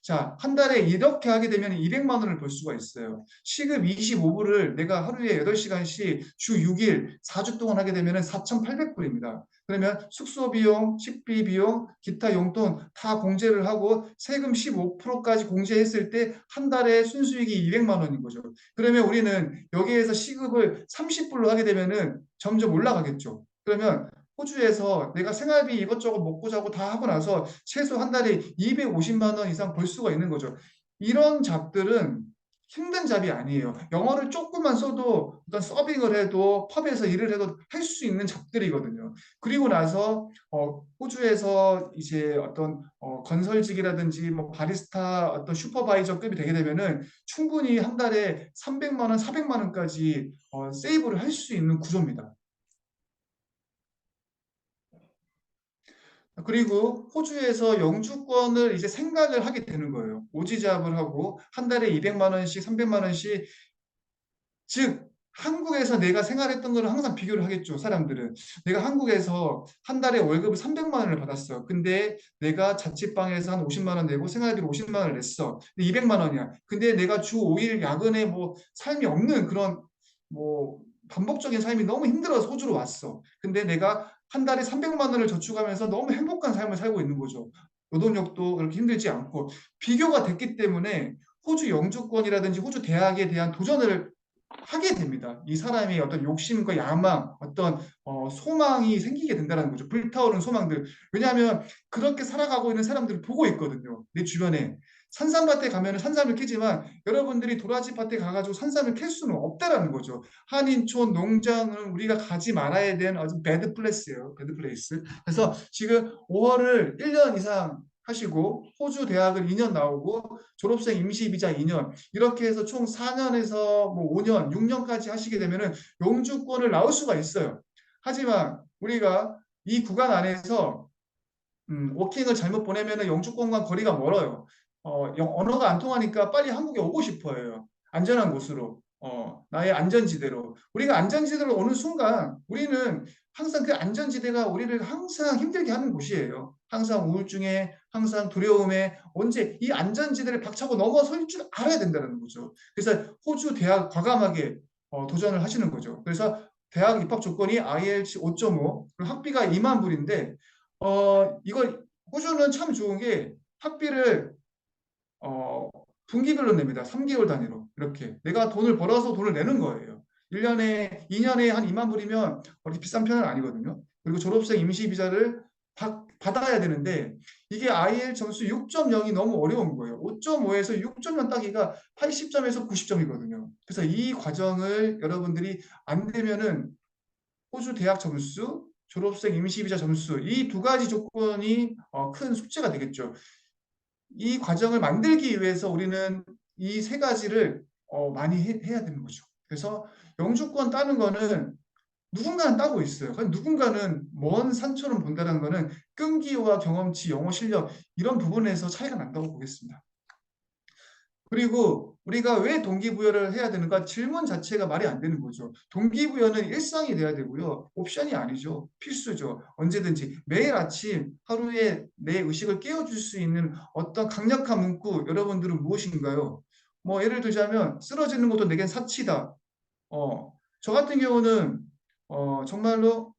자, 한 달에 이렇게 하게 되면 200만 원을 벌 수가 있어요. 시급 25불을 내가 하루에 8시간씩 주 6일 4주 동안 하게 되면 4,800불입니다. 그러면 숙소 비용, 식비 비용, 기타 용돈 다 공제를 하고 세금 15%까지 공제했을 때 한 달에 순수익이 200만 원인 거죠. 그러면 우리는 여기에서 시급을 30불로 하게 되면 점점 올라가겠죠. 그러면 호주에서 내가 생활비 이것저것 먹고 자고 다 하고 나서 최소 한 달에 250만 원 이상 벌 수가 있는 거죠. 이런 잡들은 힘든 잡이 아니에요. 영어를 조금만 써도 어떤 서빙을 해도 펍에서 일을 해도 할 수 있는 잡들이거든요. 그리고 나서 호주에서 이제 어떤 건설직이라든지 뭐 바리스타 어떤 슈퍼바이저급이 되게 되면은 충분히 한 달에 300만 원, 400만 원까지 세이브를 할 수 있는 구조입니다. 그리고 호주에서 영주권을 이제 생각을 하게 되는 거예요. 오지잡을 하고 한 달에 200만 원씩, 300만 원씩. 즉 한국에서 내가 생활했던 거를 항상 비교를 하겠죠. 사람들은 내가 한국에서 한 달에 월급을 300만 원을 받았어. 근데 내가 자취방에서 한 50만 원 내고 생활비로 50만 원을 냈어. 근데 200만 원이야. 근데 내가 주 5일 야근에 뭐 삶이 없는 그런 뭐 반복적인 삶이 너무 힘들어서 호주로 왔어. 근데 내가 한 달에 300만 원을 저축하면서 너무 행복한 삶을 살고 있는 거죠. 노동력도 그렇게 힘들지 않고 비교가 됐기 때문에 호주 영주권이라든지 호주 대학에 대한 도전을 하게 됩니다. 이 사람의 어떤 욕심과 야망, 어떤 소망이 생기게 된다는 거죠. 불타오르는 소망들. 왜냐하면 그렇게 살아가고 있는 사람들을 보고 있거든요. 내 주변에. 산삼밭에 가면 산삼을 캐지만 여러분들이 도라지 밭에 가가지고 산삼을 캘 수는 없다라는 거죠. 한인촌 농장은 우리가 가지 말아야 되는 아주 배드 플레이스예요. 배드 플레이스. 그래서 지금 5월을 1년 이상 하시고 호주 대학을 2년 나오고 졸업생 임시 비자 2년 이렇게 해서 총 4년에서 뭐 5년, 6년까지 하시게 되면은 영주권을 나올 수가 있어요. 하지만 우리가 이 구간 안에서 워킹을 잘못 보내면 영주권과 거리가 멀어요. 언어가 안 통하니까 빨리 한국에 오고 싶어요. 안전한 곳으로, 나의 안전지대로. 우리가 안전지대로 오는 순간 우리는 항상 그 안전지대가 우리를 항상 힘들게 하는 곳이에요. 항상 우울증에, 항상 두려움에 언제 이 안전지대를 박차고 넘어설 줄 알아야 된다는 거죠. 그래서 호주 대학 과감하게 도전을 하시는 거죠. 그래서 대학 입학 조건이 IELTS 5.5, 그리고 학비가 2만 불인데 이거 호주는 참 좋은 게 학비를 어, 분기별로 냅니다. 3개월 단위로. 이렇게. 내가 돈을 벌어서 돈을 내는 거예요. 1년에, 2년에 한 2만 불이면 그렇게 비싼 편은 아니거든요. 그리고 졸업생 임시 비자를 받아야 되는데 이게 IELTS 점수 6.0이 너무 어려운 거예요. 5.5에서 6.0 따기가 80점에서 90점이거든요. 그래서 이 과정을 여러분들이 안 되면은 호주 대학 점수, 졸업생 임시비자 점수 이 두 가지 조건이 큰 숙제가 되겠죠. 이 과정을 만들기 위해서 우리는 이 세 가지를 많이 해야 되는 거죠. 그래서 영주권 따는 거는 누군가는 따고 있어요. 누군가는 먼 산처럼 본다는 거는 끈기와 경험치, 영어 실력 이런 부분에서 차이가 난다고 보겠습니다. 그리고 우리가 왜 동기부여를 해야 되는가? 질문 자체가 말이 안 되는 거죠. 동기부여는 일상이 돼야 되고요. 옵션이 아니죠. 필수죠. 언제든지 매일 아침 하루에 내 의식을 깨워줄 수 있는 어떤 강력한 문구 여러분들은 무엇인가요? 뭐 예를 들자면 쓰러지는 것도 내겐 사치다. 저 같은 경우는 정말로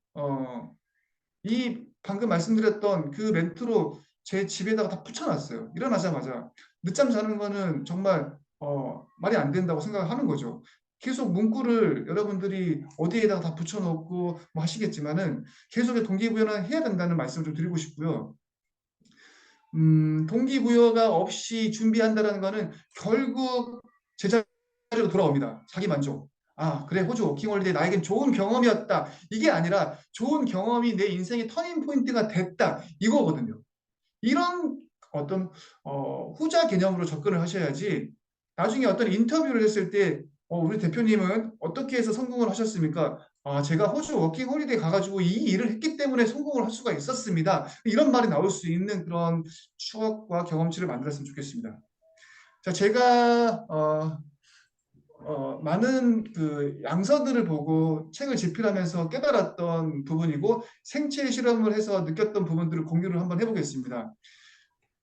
이 방금 말씀드렸던 그 멘트로 제 집에다가 다 붙여놨어요. 일어나자마자 늦잠 자는 거는 정말 말이 안 된다고 생각하는 거죠. 계속 문구를 여러분들이 어디에다가 다 붙여놓고 뭐 하시겠지만은 계속의 동기부여는 해야 된다는 말씀을 좀 드리고 싶고요. 동기부여가 없이 준비한다는 거는 결국 제자리로 돌아옵니다. 자기 만족. 아, 그래, 호주 워킹홀리데이 나에겐 좋은 경험이었다. 이게 아니라 좋은 경험이 내 인생의 터닝 포인트가 됐다. 이거거든요. 이런 어떤 후자 개념으로 접근을 하셔야지 나중에 어떤 인터뷰를 했을 때 우리 대표님은 어떻게 해서 성공을 하셨습니까? 아, 제가 호주 워킹 홀리데이 가가지고 이 일을 했기 때문에 성공을 할 수가 있었습니다. 이런 말이 나올 수 있는 그런 추억과 경험치를 만들었으면 좋겠습니다. 자, 제가 많은 그 양서들을 보고 책을 집필하면서 깨달았던 부분이고 생체 실험을 해서 느꼈던 부분들을 공유를 한번 해보겠습니다.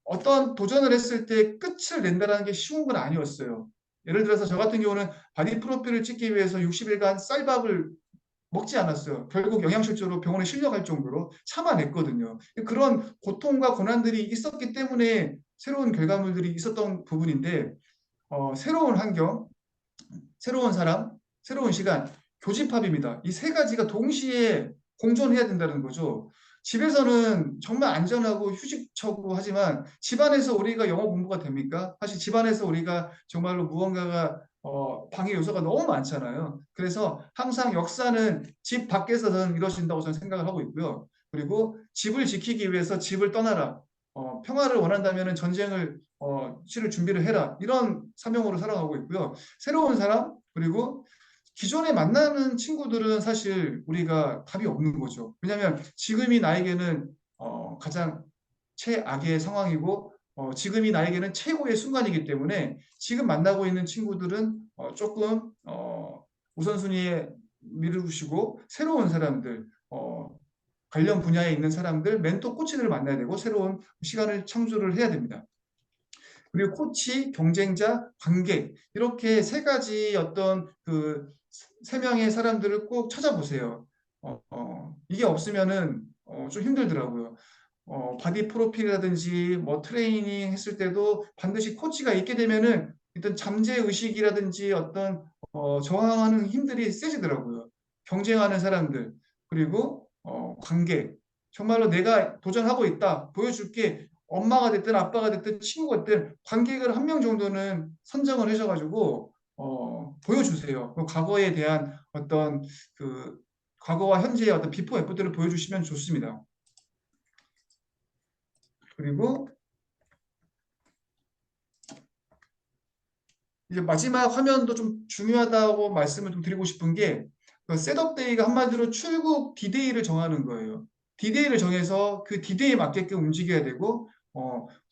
어떤 도전을 했을 때 끝을 낸다는 게 쉬운 건 아니었어요. 예를 들어서 저 같은 경우는 바디 프로필을 찍기 위해서 60일간 쌀밥을 먹지 않았어요. 결국 영양실조로 병원에 실려갈 정도로 참아냈거든요. 그런 고통과 고난들이 있었기 때문에 새로운 결과물들이 있었던 부분인데 새로운 환경, 새로운 사람, 새로운 시간, 교집합입니다. 이 세 가지가 동시에 공존해야 된다는 거죠. 집에서는 정말 안전하고 휴식처고 하지만 집안에서 우리가 영어 공부가 됩니까? 사실 집안에서 우리가 정말로 무언가가 방해 요소가 너무 많잖아요. 그래서 항상 역사는 집 밖에서는 이루어진다고 저는 생각을 하고 있고요. 그리고 집을 지키기 위해서 집을 떠나라. 평화를 원한다면 전쟁을 치를 준비를 해라. 이런 사명으로 살아가고 있고요. 새로운 사람 그리고 기존에 만나는 친구들은 사실 우리가 답이 없는 거죠. 왜냐하면 지금이 나에게는 가장 최악의 상황이고 지금이 나에게는 최고의 순간이기 때문에 지금 만나고 있는 친구들은 조금 우선순위에 미루시고 새로운 사람들 관련 분야에 있는 사람들 멘토 코치들을 만나야 되고 새로운 시간을 창조를 해야 됩니다. 그리고 코치, 경쟁자, 관객 이렇게 세 가지 어떤 그 세 명의 사람들을 꼭 찾아보세요. 이게 없으면은 좀 힘들더라고요. 바디 프로필이라든지 뭐 트레이닝 했을 때도 반드시 코치가 있게 되면은 일단 잠재 의식이라든지 어떤 저항하는 힘들이 세지더라고요. 경쟁하는 사람들 그리고 관객 정말로 내가 도전하고 있다 보여줄게 엄마가 됐든 아빠가 됐든 친구가 됐든 관객을 한 명 정도는 선정을 하셔가지고 보여주세요. 그 과거에 대한 어떤 그 과거와 현재의 어떤 비포 애프터를 보여주시면 좋습니다. 그리고 이제 마지막 화면도 좀 중요하다고 말씀을 좀 드리고 싶은 게 그 셋업 데이가 한마디로 출국 디데이를 정하는 거예요. 디데이를 정해서 그 디데이에 맞게끔 움직여야 되고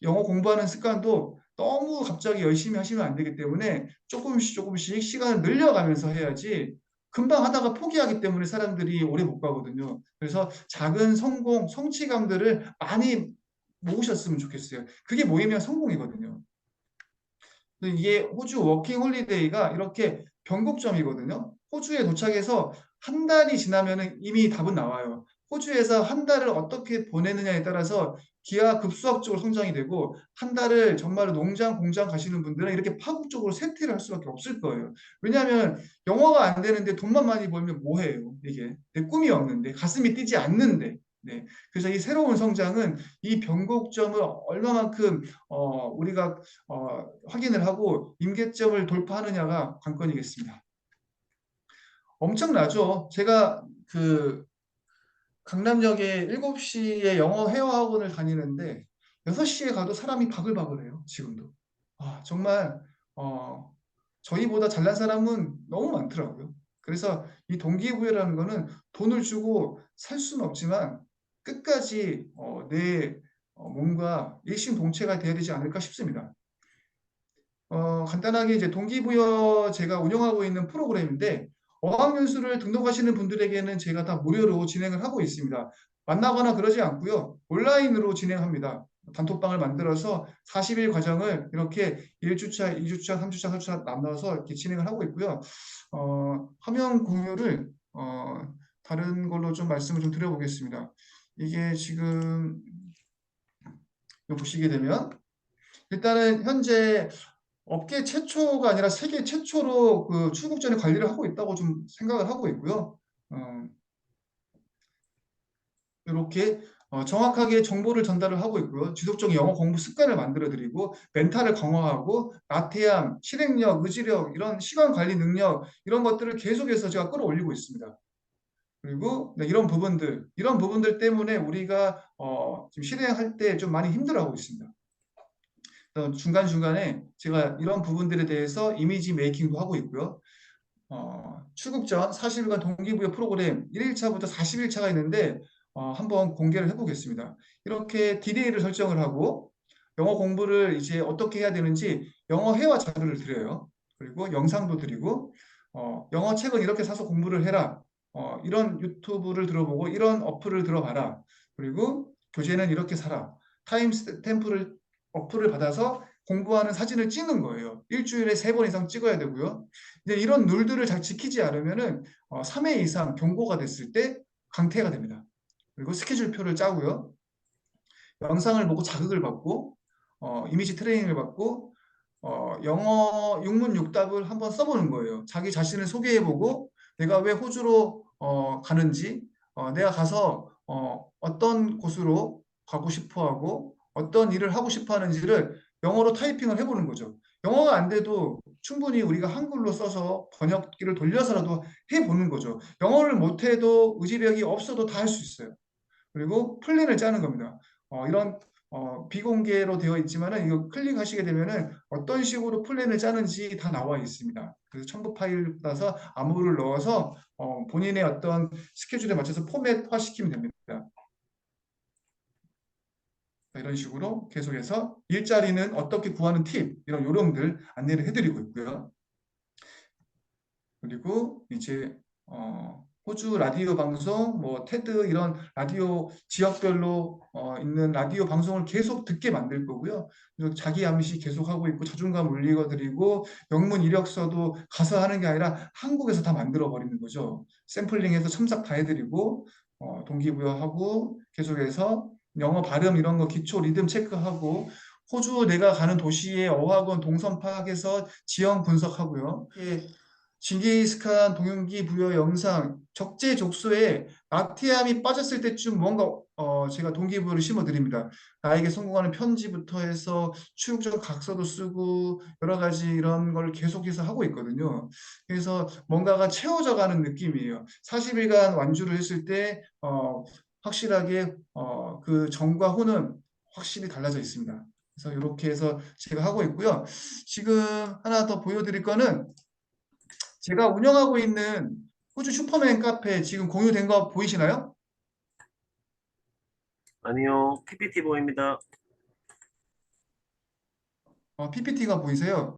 영어 공부하는 습관도 너무 갑자기 열심히 하시면 안 되기 때문에 조금씩 시간을 늘려가면서 해야지 금방 하다가 포기하기 때문에 사람들이 오래 못 가거든요. 그래서 작은 성공, 성취감들을 많이 모으셨으면 좋겠어요. 그게 모이면 성공이거든요. 근데 이게 호주 워킹 홀리데이가 이렇게 변곡점이거든요. 호주에 도착해서 한 달이 지나면 이미 답은 나와요. 호주에서 한 달을 어떻게 보내느냐에 따라서 기하급수학적으로 성장이 되고 한 달을 정말로 농장, 공장 가시는 분들은 이렇게 파국적으로 쇠퇴를 할 수밖에 없을 거예요. 왜냐하면 영어가 안 되는데 돈만 많이 벌면 뭐해요? 이게 내 꿈이 없는데 가슴이 뛰지 않는데. 네. 그래서 이 새로운 성장은 이 변곡점을 얼마만큼 우리가 확인을 하고 임계점을 돌파하느냐가 관건이겠습니다. 엄청나죠? 제가 그 강남역에 7시에 영어 회화 학원을 다니는데 6시에 가도 사람이 바글바글해요. 지금도. 정말 저희보다 잘난 사람은 너무 많더라고요. 그래서 이 동기부여라는 거는 돈을 주고 살 수는 없지만 끝까지 내 몸과 일심동체가 돼야 되지 않을까 싶습니다. 간단하게 이제 동기부여 제가 운영하고 있는 프로그램인데 어학연수를 등록하시는 분들에게는 제가 다 무료로 진행을 하고 있습니다. 만나거나 그러지 않고요. 온라인으로 진행합니다. 단톡방을 만들어서 40일 과정을 이렇게 1주차, 2주차, 3주차, 4주차 나눠서 이렇게 진행을 하고 있고요. 화면 공유를 다른 걸로 좀 말씀을 좀 드려보겠습니다. 이게 지금 이거 보시게 되면 일단은 현재 업계 최초가 아니라 세계 최초로 그 출국 전에 관리를 하고 있다고 좀 생각을 하고 있고요. 이렇게 정확하게 정보를 전달을 하고 있고요. 지속적인 영어 공부 습관을 만들어드리고 멘탈을 강화하고 나태함, 실행력, 의지력, 이런 시간 관리 능력 이런 것들을 계속해서 제가 끌어올리고 있습니다. 그리고 네, 이런 부분들 때문에 우리가 지금 실행할 때 좀 많이 힘들어하고 있습니다. 중간중간에 제가 이런 부분들에 대해서 이미지 메이킹도 하고 있고요. 출국 전 40일간 동기부여 프로그램 1일차부터 40일차가 있는데 한번 공개를 해보겠습니다. 이렇게 디데이를 설정을 하고 영어 공부를 이제 어떻게 해야 되는지 영어 회화 자료를 드려요. 그리고 영상도 드리고 영어 책은 이렇게 사서 공부를 해라. 이런 유튜브를 들어보고 이런 어플을 들어봐라. 그리고 교재는 이렇게 사라. 타임 스탬프를 어플을 받아서 공부하는 사진을 찍는 거예요. 일주일에 3번 이상 찍어야 되고요. 이제 이런 룰들을 잘 지키지 않으면은 3회 이상 경고가 됐을 때 강퇴가 됩니다. 그리고 스케줄표를 짜고요. 영상을 보고 자극을 받고 이미지 트레이닝을 받고 영어 육문육답을 한번 써보는 거예요. 자기 자신을 소개해보고 내가 왜 호주로 가는지 내가 가서 어떤 곳으로 가고 싶어하고 어떤 일을 하고 싶어 하는지를 영어로 타이핑을 해보는 거죠. 영어가 안 돼도 충분히 우리가 한글로 써서 번역기를 돌려서라도 해보는 거죠. 영어를 못해도 의지력이 없어도 다 할 수 있어요. 그리고 플랜을 짜는 겁니다. 이런 비공개로 되어 있지만은 이거 클릭하시게 되면은 어떤 식으로 플랜을 짜는지 다 나와 있습니다. 그래서 첨부 파일 따서 암호를 넣어서 본인의 어떤 스케줄에 맞춰서 포맷화 시키면 됩니다. 이런 식으로 계속해서 일자리는 어떻게 구하는 팁 이런 요령들 안내를 해드리고 있고요. 그리고 이제 호주 라디오 방송, 뭐 테드 이런 라디오 지역별로 있는 라디오 방송을 계속 듣게 만들 거고요. 그래서 자기 암시 계속 하고 있고 자존감 올리고드리고 영문 이력서도 가서 하는 게 아니라 한국에서 다 만들어 버리는 거죠. 샘플링해서 첨삭 다 해드리고 동기부여하고 계속해서 영어 발음 이런 거 기초 리듬 체크하고 호주 내가 가는 도시의 어학원 동선 파악해서 지형 분석하고요. 징기스칸 동용기 부여 영상 적재적소에 나태함이 빠졌을 때쯤 뭔가 제가 동기부여를 심어드립니다. 나에게 성공하는 편지부터 해서 출국전 각서도 쓰고 여러 가지 이런 걸 계속해서 하고 있거든요. 그래서 뭔가가 채워져 가는 느낌이에요. 40일간 완주를 했을 때 확실하게 그 전과 후는 확실히 달라져 있습니다. 그래서 이렇게 해서 제가 하고 있고요. 지금 하나 더 보여드릴 거는 제가 운영하고 있는 호주 슈퍼맨 카페 지금 공유된 거 보이시나요? 아니요, PPT 보입니다. PPT가 보이세요?